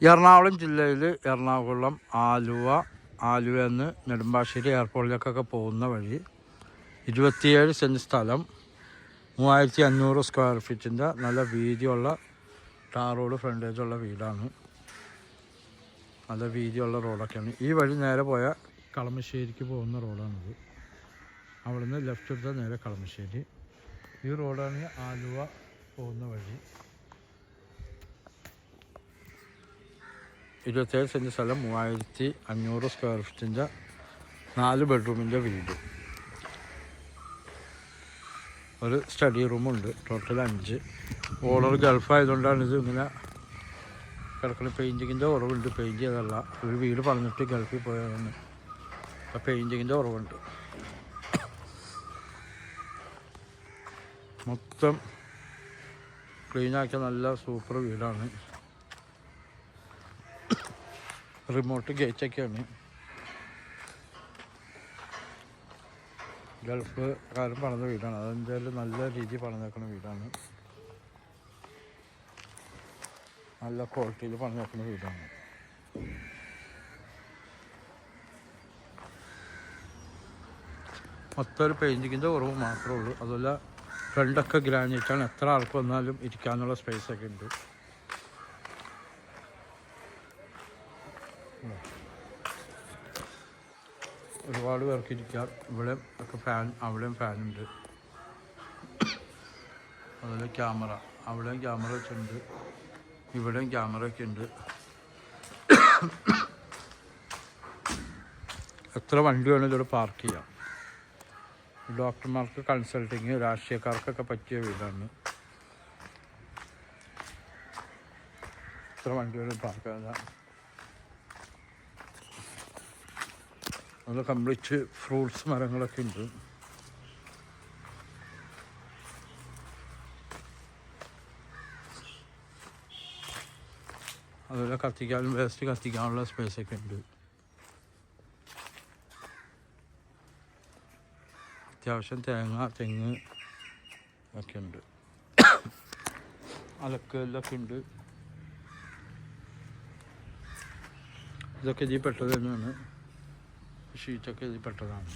എറണാകുളം ജില്ലയിൽ എറണാകുളം ആലുവയിൽ നിന്ന് നെടുമ്പാശ്ശേരി എയർപോർട്ടിലേക്കൊക്കെ പോകുന്ന വഴി 27 സെൻറ്റ് സ്ഥലം 3500 സ്ക്വയർ ഫീറ്റിൻ്റെ നല്ല വീതിയുള്ള ടാർ റോഡ് ഫ്രണ്ടേജുള്ള വീടാണ്. നല്ല വീതിയുള്ള റോഡൊക്കെയാണ്. ഈ വഴി നേരെ പോയ കളമശ്ശേരിക്ക് പോകുന്ന റോഡാണിത്. അവിടെ നിന്ന് ലെഫ്റ്റ് എടുത്താൽ നേരെ കളമശ്ശേരി. ഈ റോഡാണ് ആലുവ പോകുന്ന വഴി. 27 സെൻറ്റ് സ്ഥലം 3500 സ്ക്വയർ ഫീറ്റിൻ്റെ 4 ബെഡ്റൂമിൻ്റെ വീട്. ഒരു സ്റ്റഡി റൂമുണ്ട്. ടോട്ടൽ 5. ഓണർ ഗൾഫായതുകൊണ്ടാണ് ഇത് ഇങ്ങനെ കിടക്കുന്നത്. പെയിൻറ്റിങ്ങിൻ്റെ കുറവുണ്ട്. പെയിൻറ്റ് ചെയ്തല്ല, ഒരു വീട് പറഞ്ഞിട്ട് ഗൾഫിൽ പോയതാണ്. അപ്പം പെയിൻറ്റിങ്ങിൻ്റെ കുറവുണ്ട്. മൊത്തം ക്ലീനാക്കിയ നല്ല സൂപ്പർ വീടാണ്. റിമോട്ട് ഗേറ്റൊക്കെയാണ്. ഗൾഫുകാരൻ പണിത വീടാണ്. അതെന്തായാലും നല്ല രീതിയിൽ പണിതേക്കുന്ന വീടാണ്. നല്ല ക്വാളിറ്റിയിൽ പണിതേക്കുന്ന വീടാണ്. മൊത്തം ഒരു പെയിൻറ്റിങ്ങിൻ്റെ കുറവ് മാത്രമേ ഉള്ളൂ. അതുപോലെ ഫ്രണ്ടൊക്കെ ഗ്രാനൈറ്റാണ്. എത്ര ആൾക്ക് വന്നാലും ഇരിക്കാനുള്ള സ്പേസൊക്കെ ഉണ്ട്. ഒരുപാട് പേർക്ക് ഇരിക്കാം. ഇവിടെ ഒക്കെ ഫാൻ, അവിടെയും ഫാനുണ്ട്. അതുപോലെ ക്യാമറ, അവിടെയും ക്യാമറ വെച്ചിട്ടുണ്ട്. ഇവിടെയും ക്യാമറ ഒക്കെ ഉണ്ട്. എത്ര വണ്ടി വേണമെങ്കിലും ഇവിടെ പാർക്ക് ചെയ്യാം. ഡോക്ടർമാർക്ക് കൺസൾട്ടിങ്, രാഷ്ട്രീയക്കാർക്കൊക്കെ പറ്റിയ വീടാണ്. എത്ര വണ്ടി വേണമെങ്കിലും പാർക്ക് ചെയ്യാം. അത് കംപ്ലീറ്റ് ഫ്രൂട്ട്സ് മരങ്ങളൊക്കെ ഉണ്ട്. അതുപോലെ കത്തിക്കാനും വേസ്റ്റ് കത്തിക്കാനുള്ള സ്പേസൊക്കെ ഉണ്ട്. അത്യാവശ്യം തേങ്ങ, തെങ്ങ് ഒക്കെ ഉണ്ട്. അലക്കല്ലൊക്കെ ഉണ്ട്. ഇതൊക്കെ ഇതിൽ പെട്ടത് തന്നെയാണ്. ഷീറ്റൊക്കെ ഇതിൽ പെട്ടതാണ്.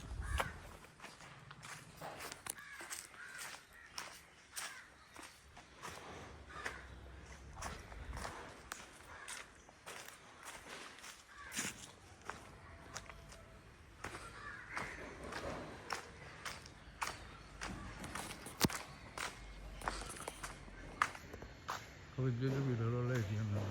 വലിയൊരു വീടുകളുള്ള ഏരിയ ഉണ്ട്.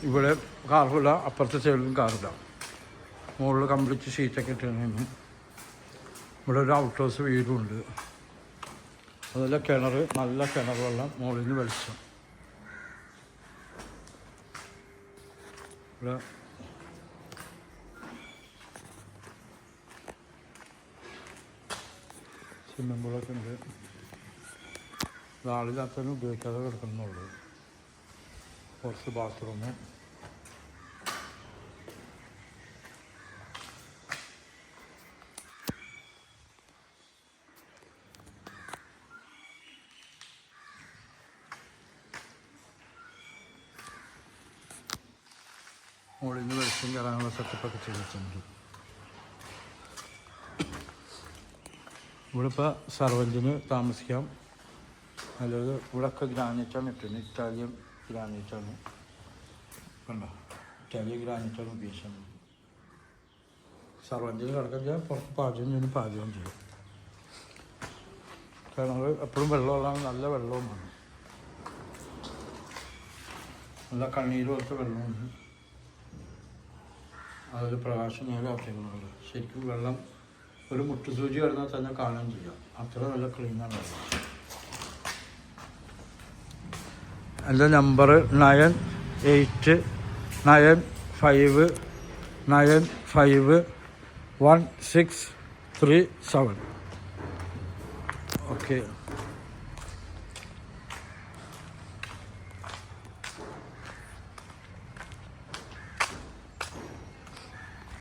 ഇവിടെ കാറില്ല, അപ്പുറത്തെ സൈഡിലും കാറില്ല. മുകളിൽ കംപ്ലീറ്റ് ഷീറ്റൊക്കെ ഇട്ടാണ്. ഇവിടെ ഒരു ഔട്ട് ഹൗസ് വീടുണ്ട്. അതുപോലെ കിണർ, നല്ല കിണർ വെള്ളം, മുകളിൽ നിന്ന് വെളിച്ചം. ഇവിടെ സ്വിമ്മിംഗ് പൂളൊക്കെ ഉണ്ട്. ആളില്ലാത്തതിനും ഉപയോഗിക്കാതെ കിടക്കുന്നുള്ളൂ. കുറച്ച് ബാത്റൂം, മുകളിൽ നിന്ന് വെളിച്ചം കയറാനുള്ള സെറ്റപ്പൊക്കെ ചെയ്തിട്ടുണ്ട്. ഇവിടെ ഇപ്പോൾ സർവൻറ്റിന് താമസിക്കാം. അതായത് ഇവിടെയൊക്കെ ഗ്രാനൈറ്റാണ് ഇട്ടിരുന്നത്. ഇറ്റാലിയൻ ഗ്രാനൈറ്റാണ്. കണ്ടോ, ഇറ്റാലിയൻ ഗ്രാനൈറ്റാണ് ഉപയോഗിച്ചത്. സർവൻറ്റിന് കിടക്കാൻ ചെയ്യാം. പുറത്ത് പാചകം ചെയ്യും, പാചകം ചെയ്യും. കിണർ എപ്പോഴും വെള്ളമുള്ളതാണ്. നല്ല വെള്ളവുമാണ്. നല്ല കണ്ണീര് പോലത്തെ വെള്ളമുണ്ട്. അതിൽ പ്രകാശം നേരെ അഭിഷേകങ്ങളുണ്ട്. ശരിക്കും വെള്ളം ഒരു മുട്ടുസൂചി കിടന്നാൽ തന്നെ കാണാൻ ചെയ്യാം. അത്ര നല്ല ക്ലീനാണ് വെള്ളം. എൻ്റെ നമ്പർ 9895951637. ഓക്കെ.